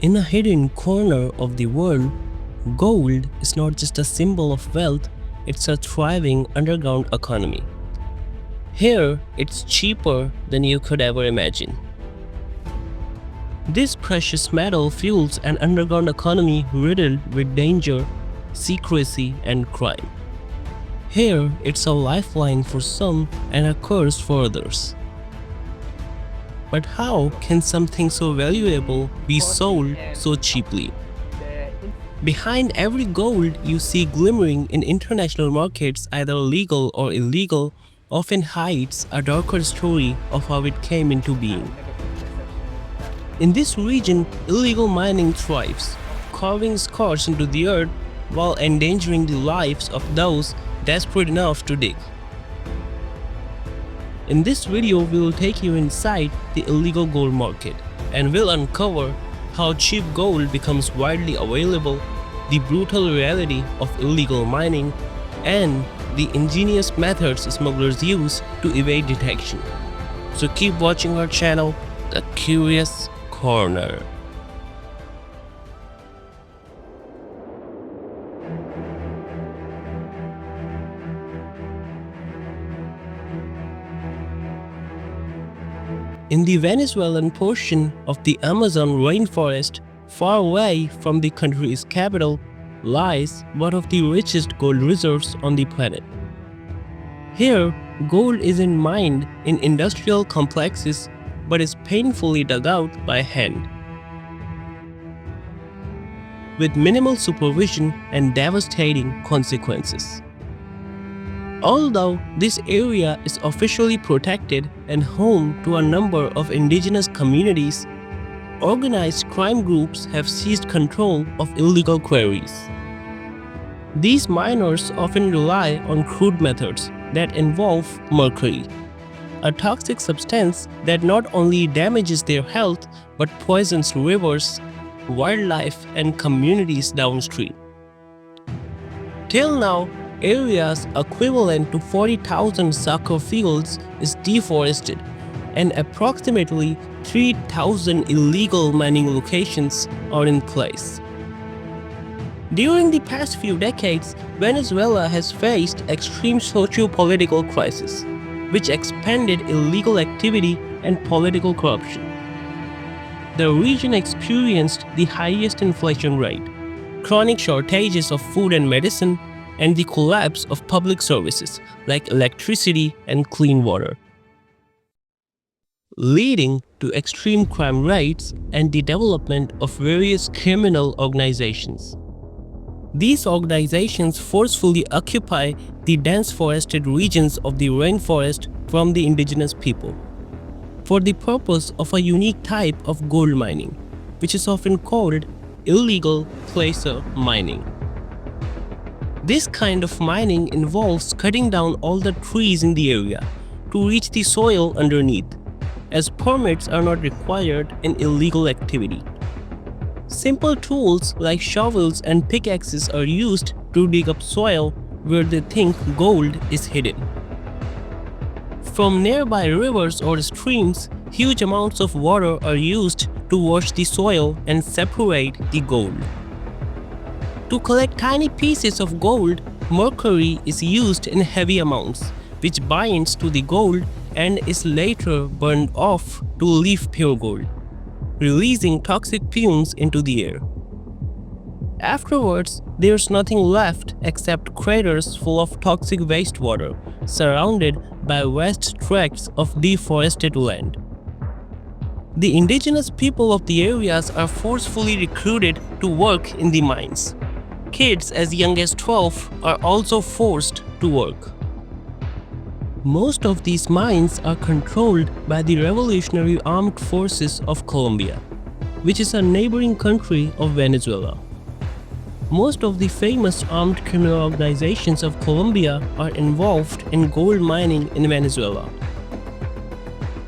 In a hidden corner of the world, gold is not just a symbol of wealth, it's a thriving underground economy. Here, it's cheaper than you could ever imagine. This precious metal fuels an underground economy riddled with danger, secrecy, and crime. Here, it's a lifeline for some and a curse for others. But how can something so valuable be sold so cheaply? Behind every gold you see glimmering in international markets, either legal or illegal, often hides a darker story of how it came into being. In this region, illegal mining thrives, carving scars into the earth while endangering the lives of those desperate enough to dig. In this video, we will take you inside the illegal gold market and will uncover how cheap gold becomes widely available, the brutal reality of illegal mining, and the ingenious methods smugglers use to evade detection. So keep watching our channel, The Curious Corner. In the Venezuelan portion of the Amazon rainforest, far away from the country's capital, lies one of the richest gold reserves on the planet. Here, gold isn't mined in industrial complexes but is painfully dug out by hand. With minimal supervision and devastating consequences. Although this area is officially protected and home to a number of indigenous communities, organized crime groups have seized control of illegal quarries. These miners often rely on crude methods that involve mercury, a toxic substance that not only damages their health but poisons rivers, wildlife, and communities downstream. Till now, areas equivalent to 40,000 soccer fields is deforested, and approximately 3,000 illegal mining locations are in place. During the past few decades, Venezuela has faced extreme socio-political crisis, which expanded illegal activity and political corruption. The region experienced the highest inflation rate, chronic shortages of food and medicine, and the collapse of public services like electricity and clean water, leading to extreme crime rates and the development of various criminal organizations. These organizations forcefully occupy the dense forested regions of the rainforest from the indigenous people for the purpose of a unique type of gold mining, which is often called illegal placer mining. This kind of mining involves cutting down all the trees in the area to reach the soil underneath, as permits are not required in illegal activity. Simple tools like shovels and pickaxes are used to dig up soil where they think gold is hidden. From nearby rivers or streams, huge amounts of water are used to wash the soil and separate the gold. To collect tiny pieces of gold, mercury is used in heavy amounts, which binds to the gold and is later burned off to leave pure gold, releasing toxic fumes into the air. Afterwards, there's nothing left except craters full of toxic wastewater, surrounded by vast tracts of deforested land. The indigenous people of the areas are forcefully recruited to work in the mines. Kids as young as 12 are also forced to work. Most of these mines are controlled by the Revolutionary Armed Forces of Colombia, which is a neighboring country of Venezuela. Most of the famous armed criminal organizations of Colombia are involved in gold mining in Venezuela.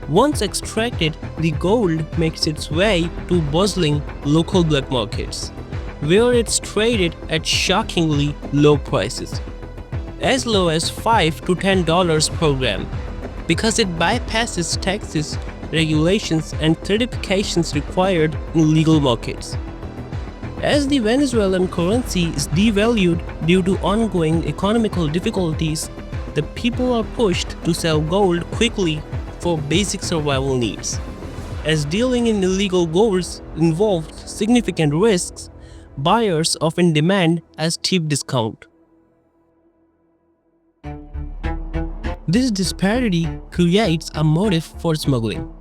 Once extracted, the gold makes its way to bustling local black markets, where it's traded at shockingly low prices, as low as $5 to $10 per gram, because it bypasses taxes regulations, and certifications required in legal markets. As the Venezuelan currency is devalued due to ongoing economical difficulties, the people are pushed to sell gold quickly for basic survival needs. As dealing in illegal goods involves significant risks, buyers often demand a steep discount. This disparity creates a motive for smuggling.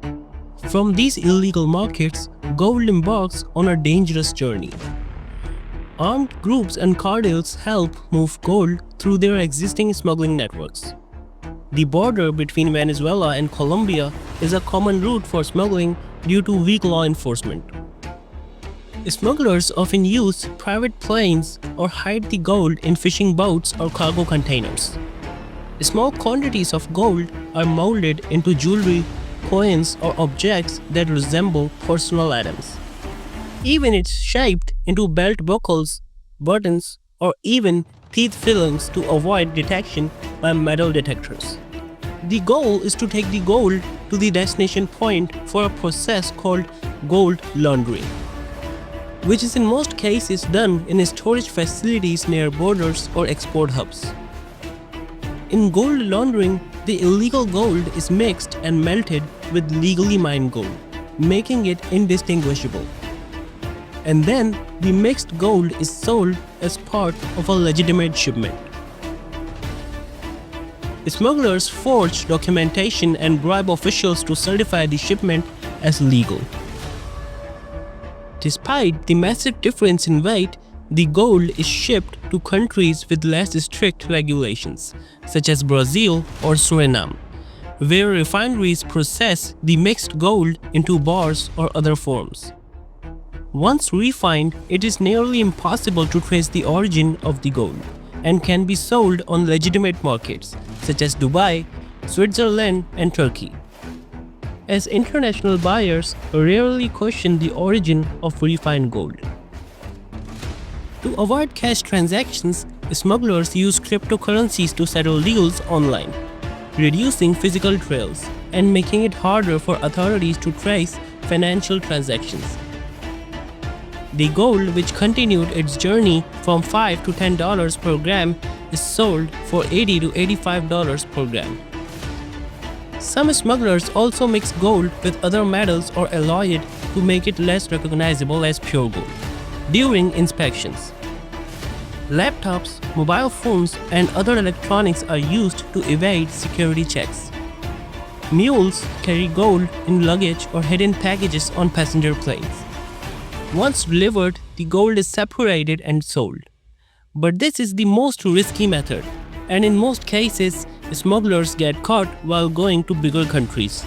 From these illegal markets, gold embarks on a dangerous journey. Armed groups and cartels help move gold through their existing smuggling networks. The border between Venezuela and Colombia is a common route for smuggling due to weak law enforcement. Smugglers often use private planes or hide the gold in fishing boats or cargo containers. Small quantities of gold are molded into jewelry, coins, or objects that resemble personal items. Even it's shaped into belt buckles, buttons, or even teeth fillings to avoid detection by metal detectors. The goal is to take the gold to the destination point for a process called gold laundering, which is in most cases done in storage facilities near borders or export hubs. In gold laundering, the illegal gold is mixed and melted with legally mined gold, making it indistinguishable. And then the mixed gold is sold as part of a legitimate shipment. Smugglers forge documentation and bribe officials to certify the shipment as legal. Despite the massive difference in weight, the gold is shipped to countries with less strict regulations, such as Brazil or Suriname, where refineries process the mixed gold into bars or other forms. Once refined, it is nearly impossible to trace the origin of the gold and can be sold on legitimate markets such as Dubai, Switzerland, and Turkey. As international buyers rarely question the origin of refined gold. To avoid cash transactions, smugglers use cryptocurrencies to settle deals online, reducing physical trails and making it harder for authorities to trace financial transactions. The gold, which continued its journey from $5 to $10 per gram, is sold for $80 to $85 per gram. Some smugglers also mix gold with other metals or alloy it to make it less recognizable as pure gold during inspections. Laptops, mobile phones, and other electronics are used to evade security checks. Mules carry gold in luggage or hidden packages on passenger planes. Once delivered, the gold is separated and sold. But this is the most risky method, and in most cases, smugglers get caught while going to bigger countries.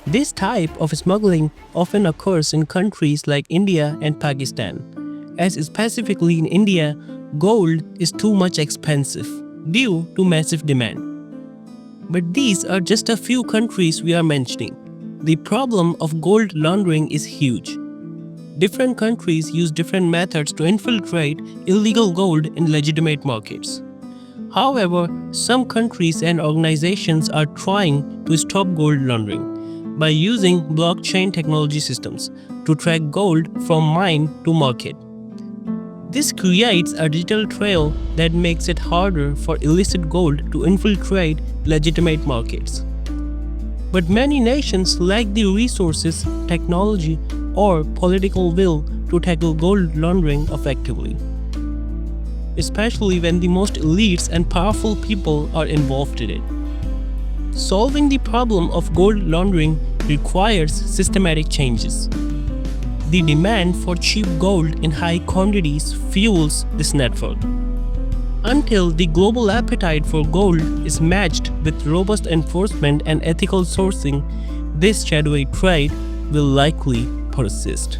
This type of smuggling often occurs in countries like India and Pakistan, as specifically in India, gold is too much expensive due to massive demand. But these are just a few countries we are mentioning. The problem of gold laundering is huge. Different countries use different methods to infiltrate illegal gold in legitimate markets. However, some countries and organizations are trying to stop gold laundering by using blockchain technology systems to track gold from mine to market. This creates a digital trail that makes it harder for illicit gold to infiltrate legitimate markets. But many nations lack the resources, technology, or political will to tackle gold laundering effectively, especially when the most elites and powerful people are involved in it. Solving the problem of gold laundering requires systematic changes. The demand for cheap gold in high quantities fuels this network. Until the global appetite for gold is matched with robust enforcement and ethical sourcing, this shadowy trade will likely persist.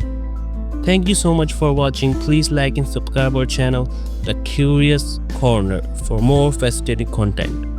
Thank you so much for watching. Please like and subscribe our channel, The Curious Corner, for more fascinating content.